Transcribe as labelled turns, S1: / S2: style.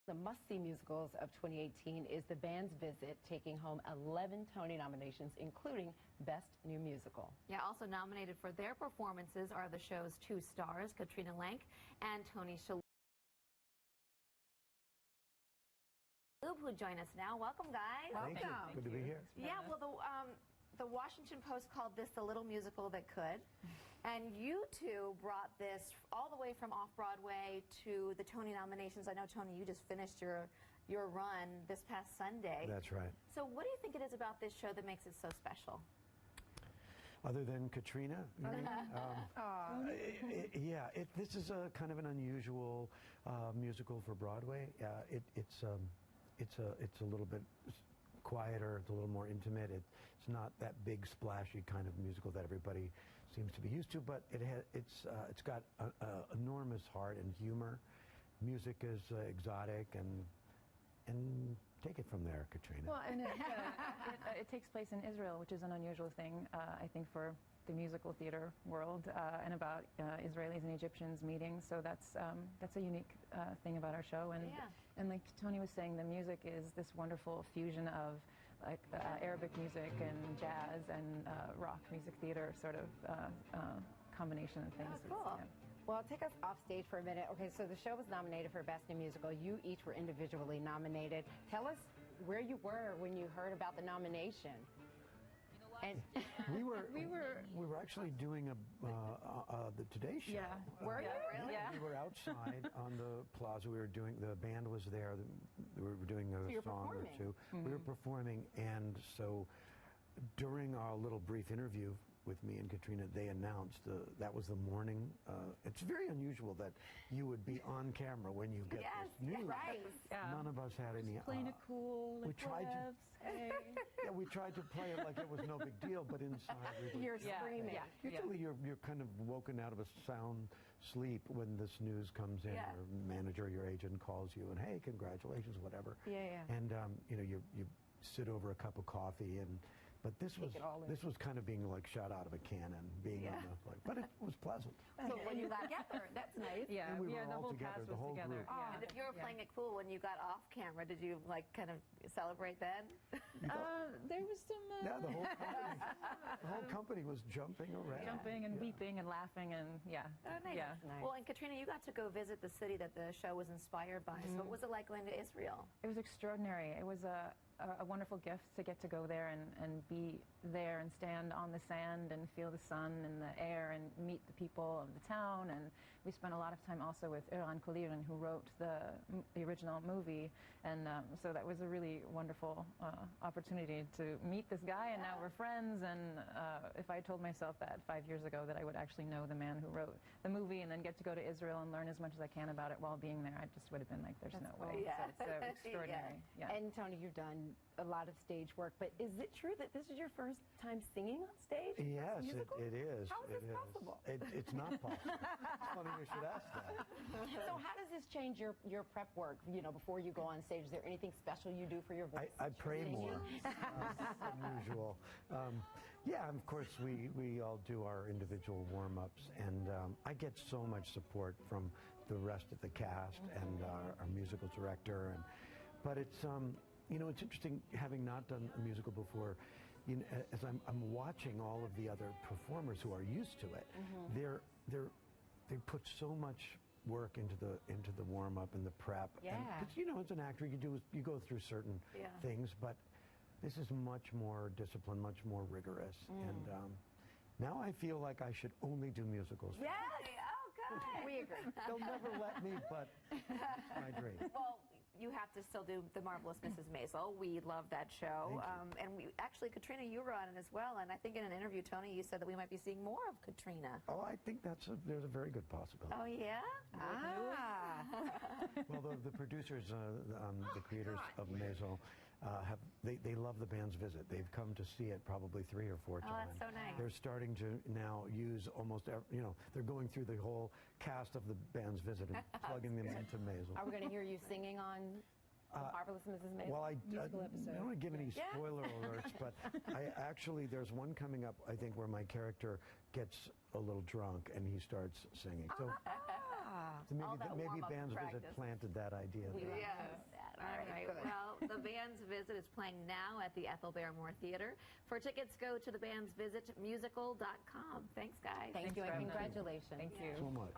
S1: The must-see musicals of 2018 is The Band's Visit, taking home 11 Tony nominations, including Best New Musical.
S2: Yeah, also nominated for their performances are the show's two stars, Katrina Lenk and Shalhoub, who join us now. Welcome, guys.
S3: Thank you. Good to be here.
S2: Yeah, well, the Washington Post called this the little musical that could. And you two brought this all the way from off-Broadway to the Tony nominations. I know, Tony, you just finished your run this past Sunday.
S3: That's right.
S2: So what do you think it is about this show that makes it so special?
S3: Other than Katrina? This is a kind of an unusual musical for Broadway. It's a little bit quieter, it's a little more intimate. It's not that big, splashy kind of musical that everybody seems to be used to, but it's got enormous heart and humor. Music is exotic, and take it from there, Katrina.
S4: Well, and it takes place in Israel, which is an unusual thing, I think, for the musical theater world, and about Israelis and Egyptians meeting. So that's a unique thing about our show. And like Tony was saying, the music is this wonderful fusion of like Arabic music and jazz and rock music theater sort of combination of things.
S1: Oh, cool. Well, take us off stage for a minute. Okay, so the show was nominated for Best New Musical. You each were individually nominated. Tell us where you were when you heard about the nomination. And
S3: we were actually doing the Today Show.
S4: Yeah.
S1: Were you? Really?
S4: Yeah.
S3: We were outside on the plaza. We were doing, the band was there. We were doing a song or two.
S1: Mm-hmm.
S3: We were performing, and so during our little brief interview with me and Katrina, they announced that was the morning. It's very unusual that you would be on camera when you get this news.
S1: Right.
S3: None of us had any.
S4: Playing it cool.
S3: We tried to. We tried to play it like it was no big deal, but inside
S1: You're screaming.
S4: Yeah.
S3: Usually you're kind of woken out of a sound sleep when this news comes in. Your manager, your agent calls you and, hey, congratulations, whatever. And you sit over a cup of coffee, but this was kind of being like shot out of a cannon, being on the but it was pleasant.
S1: So when you got together, that's nice.
S4: Yeah,
S3: and we were
S4: the
S3: all
S4: whole
S3: together,
S4: cast
S3: the
S4: was
S3: whole
S4: together.
S3: group.
S2: And if you were playing it cool when you got off camera, did you like kind of celebrate then?
S4: There was some.
S3: The whole company was jumping around,
S4: jumping and weeping and laughing and
S2: Oh, nice. Well, and Katrina, you got to go visit the city that the show was inspired by. So what was it like going to Israel?
S4: It was extraordinary. It was a wonderful gift to get to go there and be there and stand on the sand and feel the sun and the air and meet the people of the town. And we spent a lot of time also with Eran Kolirin, who wrote the original movie. And so that was a really wonderful opportunity to meet this guy, and now we're friends. And if I told myself that 5 years ago, that I would actually know the man who wrote the movie and then get to go to Israel and learn as much as I can about it while being there, I just would have been like, there's no way.
S2: Yeah.
S4: So it's extraordinary. Yeah.
S1: And Tony, you've done a lot of stage work, but is it true that this is your first time singing on stage?
S3: Yes, it is.
S1: How is this possible?
S3: It's not possible. It's funny you should ask that.
S1: So how does this change your prep work, before you go on stage? Is there anything special you do for your voice?
S3: I pray more than usual. Of course, we all do our individual warm-ups, and I get so much support from the rest of the cast and our musical director. But it's it's interesting, having not done a musical before, as I'm watching all of the other performers who are used to it, they put so much work into the warm up and the prep.
S1: Yeah.
S3: Because as an actor, you go through certain things, but this is much more disciplined, much more rigorous, and now I feel like I should only do musicals.
S2: Yes. Oh, good.
S1: We agree.
S3: They'll never let me, but it's my dream.
S2: Well, you have to still do The Marvelous Mrs. Maisel. We love that show. And we actually, Katrina, you were on it as well. And I think in an interview, Tony, you said that we might be seeing more of Katrina.
S3: Oh, I think there's a very good possibility.
S2: Oh, yeah?
S3: Well, the producers, the creators of Maisel, they love The Band's Visit. They've come to see it probably 3 or 4 times.
S2: Oh, that's so nice.
S3: They're starting to now use almost, they're going through the whole cast of The Band's Visit and plugging them into Maisel.
S1: Are we going to hear you singing on Marvelous Mrs. Maisel?
S3: Well, I don't want to give any spoiler alerts, but there's one coming up, I think, where my character gets a little drunk and he starts singing. So So
S2: All that
S3: maybe
S2: warm-up
S3: Band's
S2: practice.
S3: Visit planted that idea.
S2: We
S3: there.
S2: love that. All right.
S1: good.
S2: Well, the Band's Visit is playing now at the Ethel Barrymore Theater. For tickets, go to thebandsvisitmusical.com. Thanks, guys.
S1: Thank you,
S4: for
S1: and
S4: having us.
S1: congratulations.
S4: Thank you.
S3: So much.